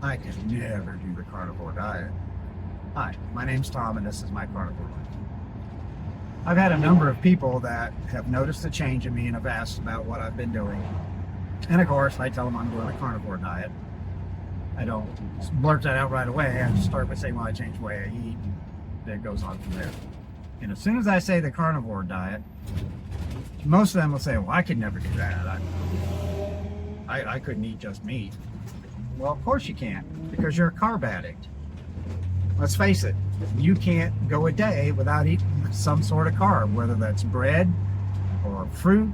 I could never do the carnivore diet. Hi, my name's Tom, and this is my carnivore life. I've had a number of people that have noticed a change in me and have asked about what I've been doing. And of course, I tell them I'm doing a carnivore diet. I don't blurt that out right away. I just start by saying, well, I changed the way I eat. Then it goes on from there. And as soon as I say the carnivore diet, most of them will say, well, I could never do that. I couldn't eat just meat. Well, of course you can't, because you're a carb addict. Let's face it, you can't go a day without eating some sort of carb, whether that's bread or fruit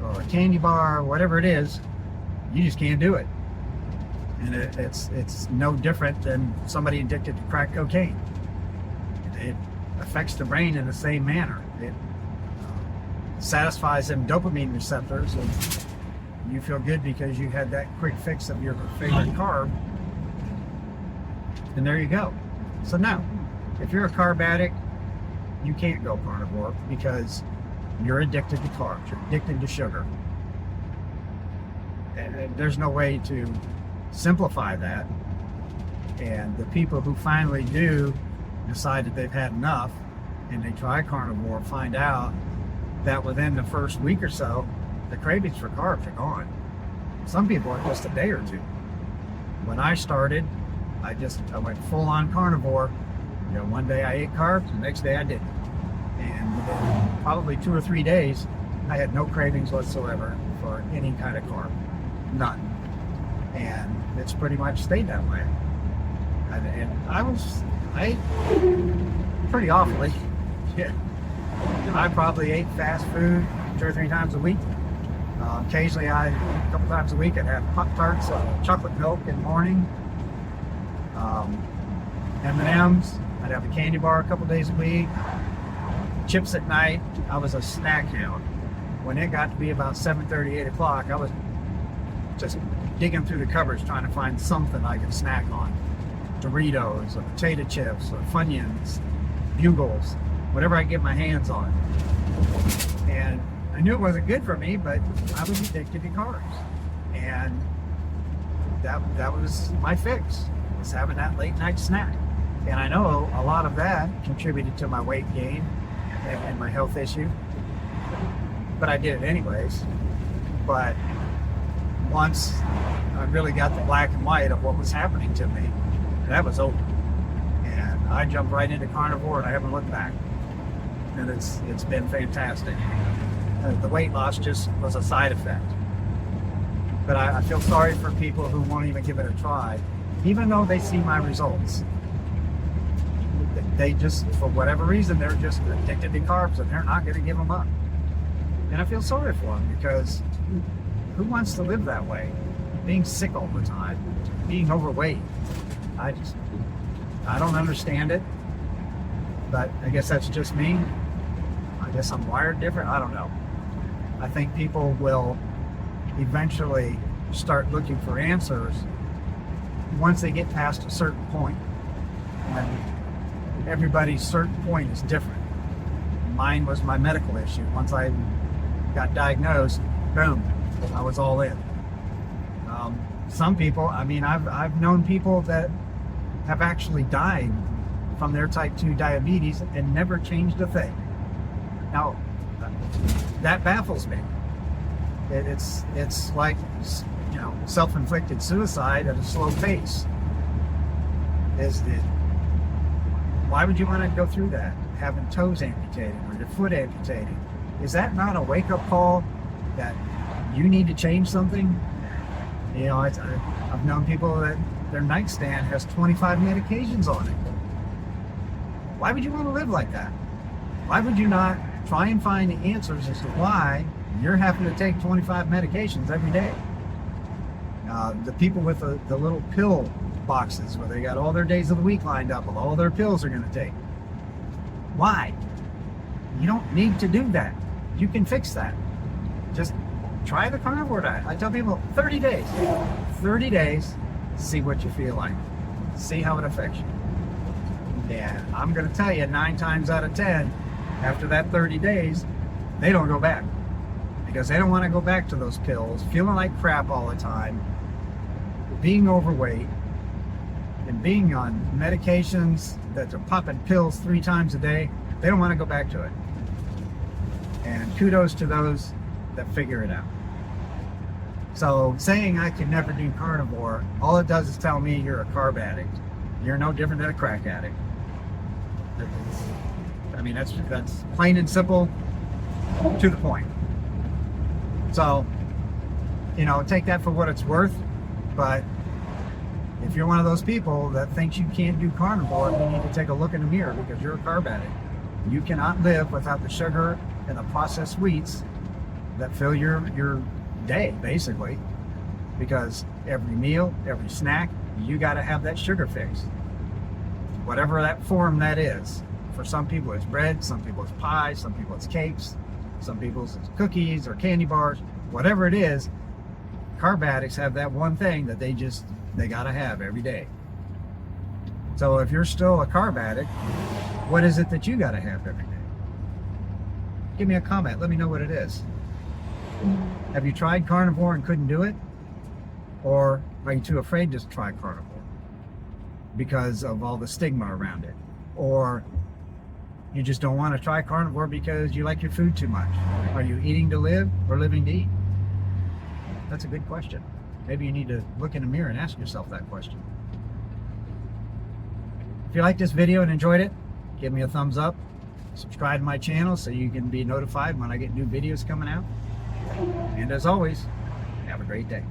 or a candy bar, or whatever it is. You just can't do it. And it's no different than somebody addicted to crack cocaine. It affects the brain in the same manner. It satisfies them dopamine receptors, and you feel good because you had that quick fix of your favorite carb, and there you go. So now, if you're a carb addict, you can't go carnivore because you're addicted to carbs, you're addicted to sugar. And there's no way to simplify that. And the people who finally do decide that they've had enough and they try carnivore find out that within the first week or so, the cravings for carbs are gone. Some people are just a day or two. When I started, I went full on carnivore. You know, one day I ate carbs, the next day I didn't. And within probably 2 or 3 days, I had no cravings whatsoever for any kind of carb. None. And it's pretty much stayed that way. And I ate pretty awfully. Yeah. I probably ate fast food 2 or 3 times a week. Occasionally, a couple times a week, I'd have Pop-Tarts, chocolate milk in the morning, M&Ms. I'd have a candy bar a couple days a week, chips at night. I was a snack hound. When it got to be about 7:30, 8 o'clock, I was just digging through the cupboards trying to find something I could snack on. Doritos, or potato chips, or Funyuns, Bugles, whatever I could get my hands on. And I knew it wasn't good for me, but I was addicted to carbs. And that was my fix, was having that late night snack. And I know a lot of that contributed to my weight gain and my health issue. But I did it anyways. But once I really got the black and white of what was happening to me, that was over. And I jumped right into carnivore and I haven't looked back. And it's been fantastic. The weight loss just was a side effect. But I feel sorry for people who won't even give it a try, even though they see my results. They just, for whatever reason, they're just addicted to carbs and they're not going to give them up. And I feel sorry for them because who wants to live that way? Being sick all the time, being overweight. I don't understand it, but I guess that's just me. I guess I'm wired different. I don't know. I think people will eventually start looking for answers once they get past a certain point. And everybody's certain point is different. Mine was my medical issue. Once I got diagnosed, boom, I was all in. Some people, I mean, I've known people that have actually died from their type 2 diabetes and never changed a thing. Now, that baffles me. It's like, you know, self-inflicted suicide at a slow pace. Why would you want to go through that? Having toes amputated or your foot amputated. Is that not a wake-up call that you need to change something? You know, I've known people that their nightstand has 25 medications on it. Why would you want to live like that? Why would you not try and find the answers as to why you're having to take 25 medications every day? The people with the little pill boxes where they got all their days of the week lined up with all their pills they're going to take. Why? You don't need to do that. You can fix that. Just try the carnivore diet. I tell people 30 days. 30 days, see what you feel like. See how it affects you. And I'm going to tell you 9 times out of 10, after that 30 days, they don't go back. Because they don't want to go back to those pills, feeling like crap all the time, being overweight, and being on medications that are popping pills 3 times a day, they don't want to go back to it. And kudos to those that figure it out. So saying I can never do carnivore, all it does is tell me you're a carb addict. You're no different than a crack addict. I mean, that's plain and simple, to the point. So, you know, take that for what it's worth. But if you're one of those people that thinks you can't do carnivore, you need to take a look in the mirror, because you're a carb addict. You cannot live without the sugar and the processed sweets that fill your day, basically, because every meal, every snack, you got to have that sugar fix, whatever that form that is. For some people it's bread, some people it's pie, some people it's cakes, some people it's cookies or candy bars, whatever it is. Carb addicts have that one thing that they got to have every day. So if you're still a carb addict, what is it that you got to have every day? Give me a comment, let me know what it is. Have you tried carnivore and couldn't do it? Or are you too afraid to try carnivore because of all the stigma around it? Or you just don't want to try carnivore because you like your food too much? Are you eating to live or living to eat? That's a good question. Maybe you need to look in the mirror and ask yourself that question. If you liked this video and enjoyed it, give me a thumbs up. Subscribe to my channel so you can be notified when I get new videos coming out. And as always, have a great day.